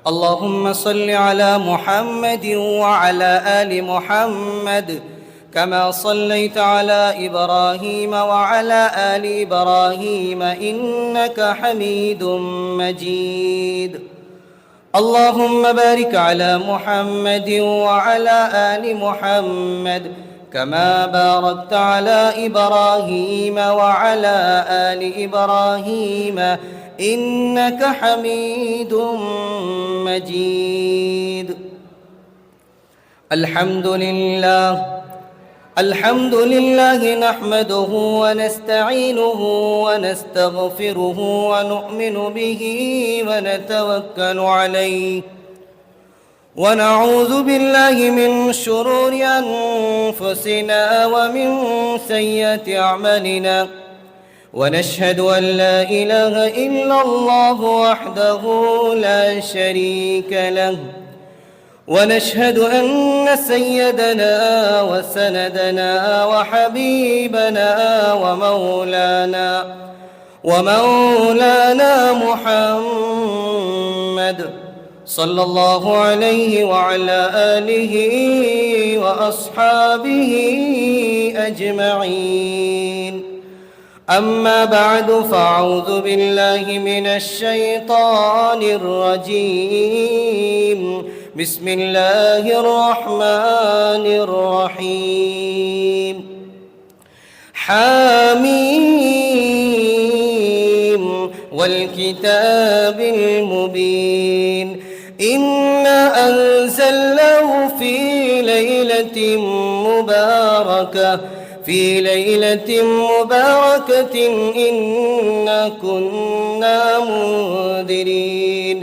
اللهم صل على محمد وعلى آل محمد كما صليت على إبراهيم وعلى آل إبراهيم إنك حميد مجيد. اللهم بارك على محمد وعلى آل محمد كما باركت على إبراهيم وعلى آل إبراهيم إنك حميد مجيد. الحمد لله نحمده ونستعينه ونستغفره ونؤمن به ونتوكل عليه ونعوذ بالله من شرور أنفسنا ومن سيئات أعمالنا، ونشهد أن لا إله إلا الله وحده لا شريك له، ونشهد أن سيدنا وسندنا وحبيبنا ومولانا محمد صلى الله عليه وعلى آله وأصحابه أجمعين. أما بعد، فأعوذ بالله من الشيطان الرجيم. بسم الله الرحمن الرحيم. حميم والكتاب المبين. إنا أنزلناه في ليلة مباركة إنا كنا منذرين.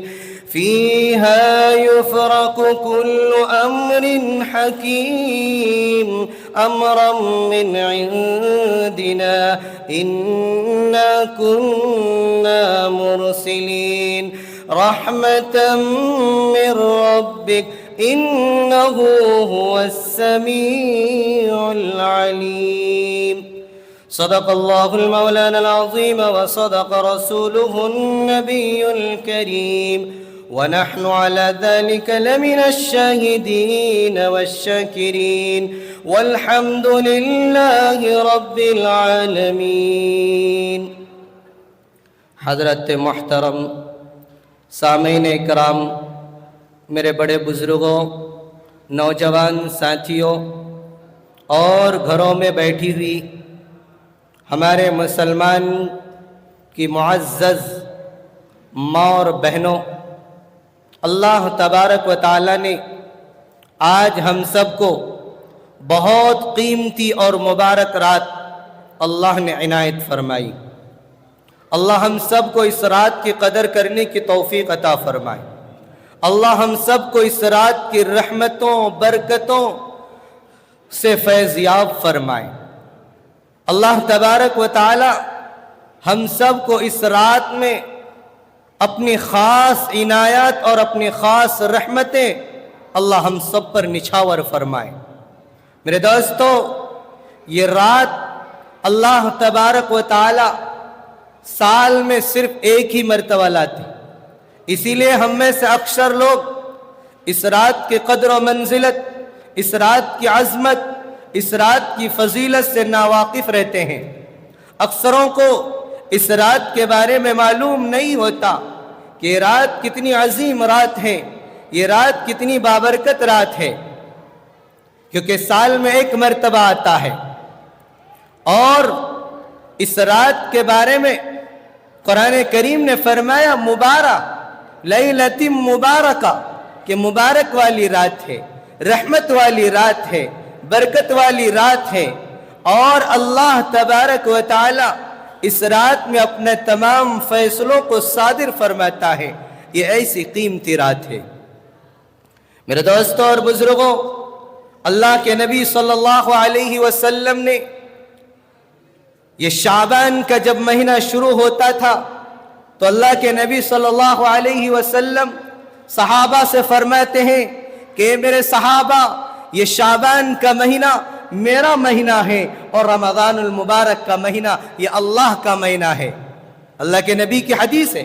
فيها يفرق كل أمر حكيم أمرا من عندنا إنا كنا مرسلين رحمة من ربك إنه هو السميع العليم. صدق الله المولانا العظيم وصدق رسوله النبي الكريم، ونحن على ذلك لمن الشاهدين والشاكرين، والحمد لله رب العالمين. حضرت محترم سامعین کرام، میرے بڑے بزرگوں، نوجوان ساتھیوں اور گھروں میں بیٹھی ہوئی ہمارے مسلمان کی معزز ماں اور بہنوں، اللہ تبارک و تعالی نے آج ہم سب کو بہت قیمتی اور مبارک رات اللہ نے عنایت فرمائی. اللہ ہم سب کو اس رات کی قدر کرنے کی توفیق عطا فرمائے. اللہ ہم سب کو اس رات کی رحمتوں برکتوں سے فیض یاب فرمائے. اللہ تبارک و تعالی ہم سب کو اس رات میں اپنی خاص عنایات اور اپنی خاص رحمتیں اللہ ہم سب پر نچھاور فرمائے. میرے دوستو، یہ رات اللہ تبارک و تعالی سال میں صرف ایک ہی مرتبہ لاتے، اسی لیے ہم میں سے اکثر لوگ اس رات کی قدر و منزلت، اس رات کی عظمت، اس رات کی فضیلت سے ناواقف رہتے ہیں. اکثروں کو اس رات کے بارے میں معلوم نہیں ہوتا کہ یہ رات کتنی عظیم رات ہے، یہ رات کتنی بابرکت رات ہے، کیونکہ سال میں ایک مرتبہ آتا ہے. اور اس رات کے بارے میں قرآن کریم نے فرمایا مبارک، لیلۃ مبارکہ، کہ مبارک والی رات ہے، رحمت والی رات ہے، برکت والی رات ہے. اور اللہ تبارک و تعالی اس رات میں اپنے تمام فیصلوں کو صادر فرماتا ہے. یہ ایسی قیمتی رات ہے. میرے دوستوں اور بزرگوں، اللہ کے نبی صلی اللہ علیہ وسلم نے یہ شعبان کا جب مہینہ شروع ہوتا تھا تو اللہ کے نبی صلی اللہ علیہ وسلم صحابہ سے فرماتے ہیں کہ میرے صحابہ، یہ شعبان کا مہینہ میرا مہینہ ہے اور رمضان المبارک کا مہینہ یہ اللہ کا مہینہ ہے. اللہ کے نبی کی حدیث ہے،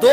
2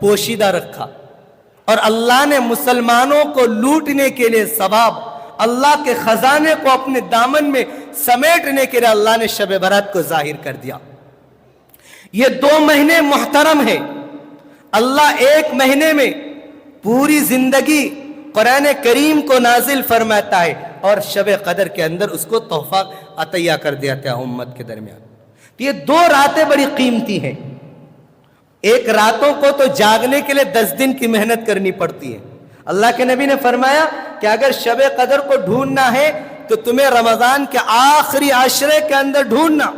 پوشیدہ رکھا، اور اللہ نے مسلمانوں کو لوٹنے کے لیے ثواب، اللہ کے خزانے کو اپنے دامن میں سمیٹنے کے لیے اللہ نے شب برات کو ظاہر کر دیا۔ یہ 2 مہینے محترم ہیں۔ اللہ 1 مہینے میں پوری زندگی قرآن کریم کو نازل فرماتا ہے، اور شب قدر کے اندر اس کو تحفہ عطیہ کر دیتا ہے امت کے درمیان۔ یہ 2 راتیں بڑی قیمتی ہیں۔ ایک راتوں کو تو جاگنے کے لیے 10 دن کی محنت کرنی پڑتی ہے۔ اللہ کے نبی نے فرمایا کہ اگر شب قدر کو ڈھونڈنا ہے تو تمہیں رمضان کے آخری عشرے کے اندر ڈھونڈنا،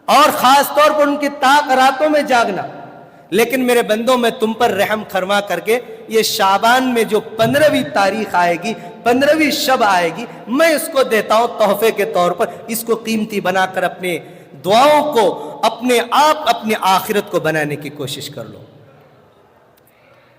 اور خاص طور پر ان کی طاق راتوں میں جاگنا۔ لیکن میرے بندوں، میں تم پر رحم فرما کر کے یہ شعبان میں جو 15ویں تاریخ آئے گی، 15ویں شب آئے گی، میں اس کو دیتا ہوں تحفے کے طور پر۔ اس کو قیمتی بنا کر اپنے دعاؤں کو، اپنے آپ اپنی آخرت کو بنانے کی کوشش کر لو۔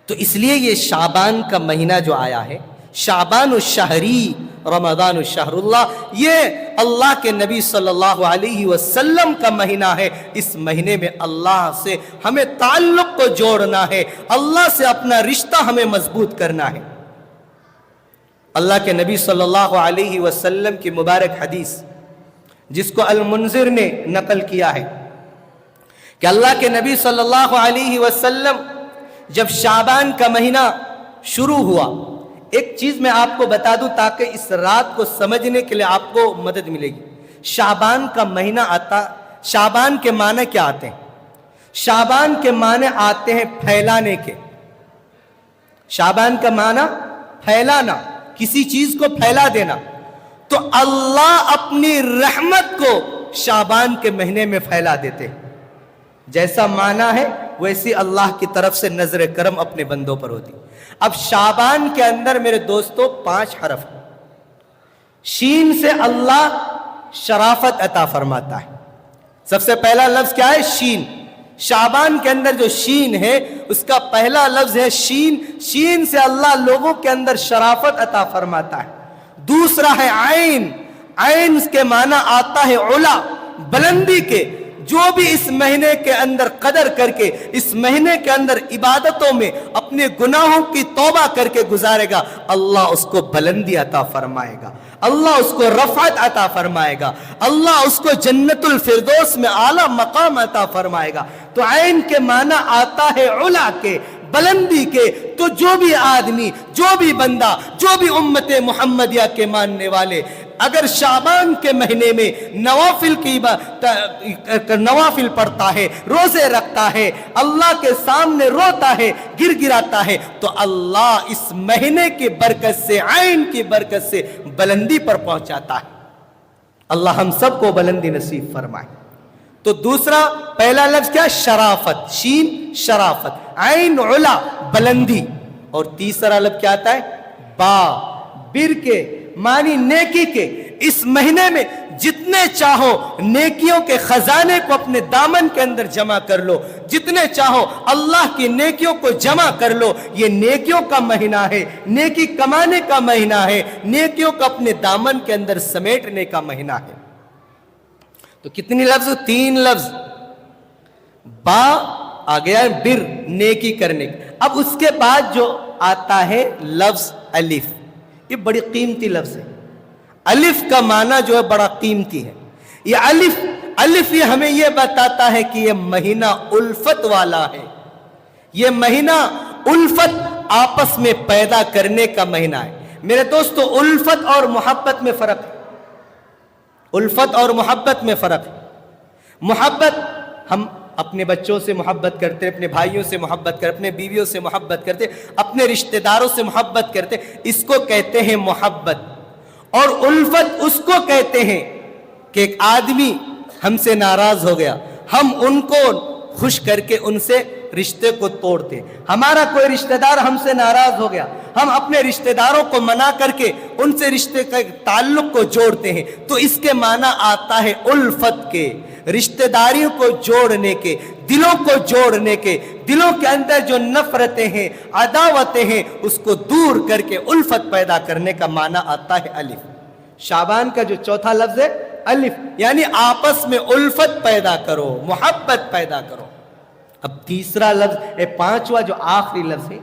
تو اس لیے یہ شعبان کا مہینہ جو آیا ہے، شعبان الشہری رمضان الشہر اللہ، یہ اللہ کے نبی صلی اللہ علیہ وسلم کا مہینہ ہے۔ اس مہینے میں اللہ سے ہمیں تعلق کو جوڑنا ہے، اللہ سے اپنا رشتہ ہمیں مضبوط کرنا ہے۔ اللہ کے نبی صلی اللہ علیہ وسلم کی مبارک حدیث، جس کو المنذر نے نقل کیا ہے، کہ اللہ کے نبی صلی اللہ علیہ وسلم جب شعبان کا مہینہ شروع ہوا، ایک چیز میں آپ کو بتا دوں تاکہ اس رات کو سمجھنے کے لیے آپ کو مدد ملے گی۔ شعبان کا مہینہ آتا، شعبان کے معنی کیا آتے ہیں؟ شعبان کے معنی آتے ہیں پھیلانے کے۔ شعبان کا معنی پھیلانا، کسی چیز کو پھیلا دینا۔ تو اللہ اپنی رحمت کو شعبان کے مہینے میں پھیلا دیتے ہیں۔ جیسا معنی ہے ویسی اللہ کی طرف سے نظر کرم اپنے بندوں پر ہوتی۔ اب شعبان کے اندر میرے دوستو 5 حرف ہیں۔ شین سے اللہ شرافت عطا فرماتا ہے۔ سب سے پہلا لفظ کیا ہے؟ شین۔ شعبان کے اندر جو شین ہے اس کا پہلا لفظ ہے شین۔ شین سے اللہ لوگوں کے اندر شرافت عطا فرماتا ہے۔ دوسرا ہے عین۔ عین کے معنی آتا ہے علا، بلندی کے۔ جو بھی اس مہینے کے اندر قدر کر کے، اس مہینے کے اندر عبادتوں میں اپنے گناہوں کی توبہ کر کے گزارے گا، اللہ اس کو بلندی عطا فرمائے گا، اللہ اس کو رفعت عطا فرمائے گا، اللہ اس کو جنت الفردوس میں اعلیٰ مقام عطا فرمائے گا۔ تو عین کے معنی آتا ہے علا کے، بلندی کے۔ تو جو بھی آدمی، جو بھی بندہ، جو بھی امت محمدیہ کے ماننے والے اگر شعبان کے مہینے میں نوافل پڑھتا ہے، روزے رکھتا ہے، اللہ کے سامنے روتا ہے، گر گراتا ہے، تو اللہ اس مہینے کی برکت سے، عین کی برکت سے بلندی پر پہنچاتا ہے۔ اللہ ہم سب کو بلندی نصیب فرمائے۔ تو دوسرا، پہلا لفظ کیا؟ شرافت، شین شرافت، عین علا بلندی، اور تیسرا لفظ کیا آتا ہے؟ با، بر کے معنی نیکی کے۔ اس مہینے میں جتنے چاہو نیکیوں کے خزانے کو اپنے دامن کے اندر جمع کر لو، جتنے چاہو اللہ کی نیکیوں کو جمع کر لو۔ یہ نیکیوں کا مہینہ ہے، نیکی کمانے کا مہینہ ہے، نیکیوں کو اپنے دامن کے اندر سمیٹنے کا مہینہ ہے۔ تو کتنی لفظ؟ 3 لفظ۔ با آ گیا ہے بر، نیکی کرنے۔ اب اس کے بعد جو آتا ہے لفظ الف، یہ بڑی قیمتی لفظ ہے۔ الف کا معنی جو ہے بڑا قیمتی ہے۔ یہ الف یہ ہمیں یہ بتاتا ہے کہ یہ مہینہ الفت والا ہے۔ یہ مہینہ الفت آپس میں پیدا کرنے کا مہینہ ہے۔ میرے دوستو، الفت اور محبت میں فرق ہے۔ الفت اور محبت میں فرق ہے۔ محبت، ہم اپنے بچوں سے محبت کرتے، اپنے بھائیوں سے محبت کرتے، اپنے بیویوں سے محبت کرتے، اپنے رشتہ داروں سے محبت کرتے، اس کو کہتے ہیں محبت۔ اور الفت اس کو کہتے ہیں کہ ایک آدمی ہم سے ناراض ہو گیا، ہم ان کو خوش کر کے ان سے رشتے کو توڑتے۔ ہمارا کوئی رشتہ دار ہم سے ناراض ہو گیا، ہم اپنے رشتہ داروں کو منا کر کے ان سے رشتے کے تعلق کو جوڑتے ہیں۔ تو اس کے معنی آتا ہے الفت کے، رشتہ داریوں کو جوڑنے کے، دلوں کو جوڑنے کے، دلوں کے اندر جو نفرتیں ہیں، عداوتیں ہیں، اس کو دور کر کے الفت پیدا کرنے کا معنی آتا ہے الف۔ شعبان کا جو چوتھا لفظ ہے الف، یعنی آپس میں الفت پیدا کرو، محبت پیدا کرو۔ اب تیسرا لفظ پانچواں جو آخری لفظ ہے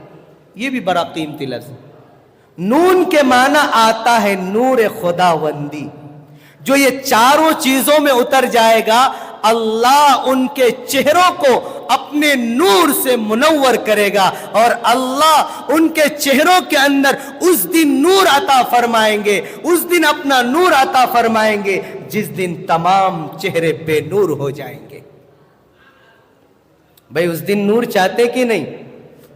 یہ بھی بڑا قیمتی لفظ ہے. نون کے معنی آتا ہے نور خداوندی. جو یہ چاروں چیزوں میں اتر جائے گا اللہ ان کے چہروں کو اپنے نور سے منور کرے گا اور اللہ ان کے چہروں کے اندر اس دن نور عطا فرمائیں گے, اس دن اپنا نور عطا فرمائیں گے جس دن تمام چہرے بے نور ہو جائیں گے. بھئی اس دن نور چاہتے کہ نہیں؟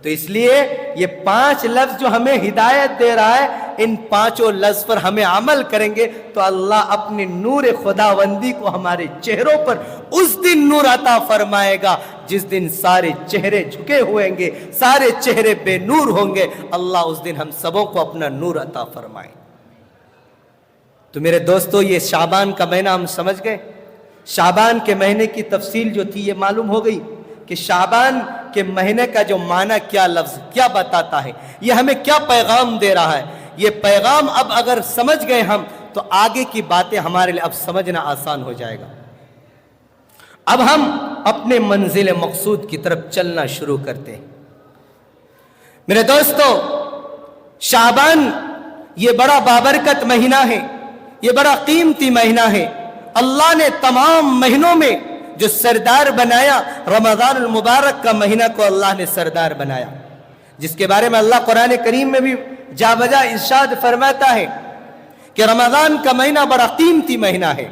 تو اس لیے یہ 5 لفظ جو ہمیں ہدایت دے رہا ہے, ان 5 لفظ پر ہمیں عمل کریں گے تو اللہ اپنی نور خداوندی کو ہمارے چہروں پر اس دن نور عطا فرمائے گا جس دن سارے چہرے جھکے ہوئیں گے, سارے چہرے بے نور ہوں گے. اللہ اس دن ہم سبوں کو اپنا نور عطا فرمائے. تو میرے دوستو, یہ شعبان کا مہینہ ہم سمجھ گئے. شعبان کے مہینے کی تفصیل جو تھی یہ معلوم ہو گئی کہ شعبان کے مہینے کا جو معنی کیا لفظ کیا بتاتا ہے, یہ ہمیں کیا پیغام دے رہا ہے. یہ پیغام اب اگر سمجھ گئے ہم تو آگے کی باتیں ہمارے لیے اب سمجھنا آسان ہو جائے گا. اب ہم اپنے منزل مقصود کی طرف چلنا شروع کرتے ہیں. میرے دوستو, شعبان یہ بڑا بابرکت مہینہ ہے, یہ بڑا قیمتی مہینہ ہے. اللہ نے تمام مہینوں میں جو سردار بنایا, رمضان المبارک کا مہینہ کو اللہ نے سردار بنایا, جس کے بارے میں اللہ قرآن کریم میں بھی جا بجا ارشاد فرماتا ہے کہ رمضان کا مہینہ بڑا قیمتی مہینہ ہے.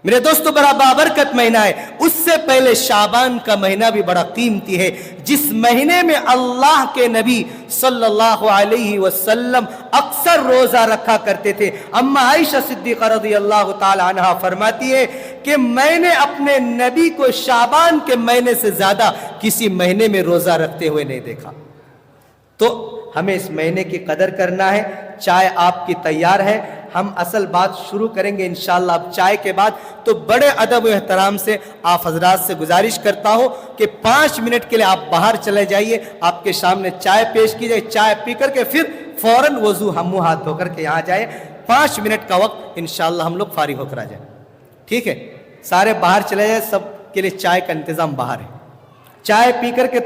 میرے دوستو, بڑا بابرکت مہینہ ہے. اس سے پہلے شعبان کا مہینہ بھی بڑا قیمتی ہے, جس مہینے میں اللہ کے نبی صلی اللہ علیہ وسلم اکثر روزہ رکھا کرتے تھے. اما عائشہ صدیقہ رضی اللہ تعالی عنہا فرماتی ہے کہ میں نے اپنے نبی کو شعبان کے مہینے سے زیادہ کسی مہینے میں روزہ رکھتے ہوئے نہیں دیکھا. تو ہمیں اس مہینے کی قدر کرنا ہے. چائے آپ کی تیار ہے, ہم اصل بات شروع کریں گے انشاءاللہ اب چائے کے بعد. تو بڑے ادب و احترام سے آپ حضرات سے گزارش کرتا ہوں کہ 5 منٹ کے لیے آپ باہر چلے جائیے, آپ کے سامنے چائے پیش کی جائے. چائے پی کر کے پھر فوراً وضو ہم منہ ہاتھ دھو کر کے یہاں جائے. 5 منٹ کا وقت انشاءاللہ ہم لوگ فارغ ہو کر آ جائیں. ٹھیک ہے, سارے باہر چلے جائیں, سب کے لیے چائے کا انتظام باہر ہے. چائے پی کر کے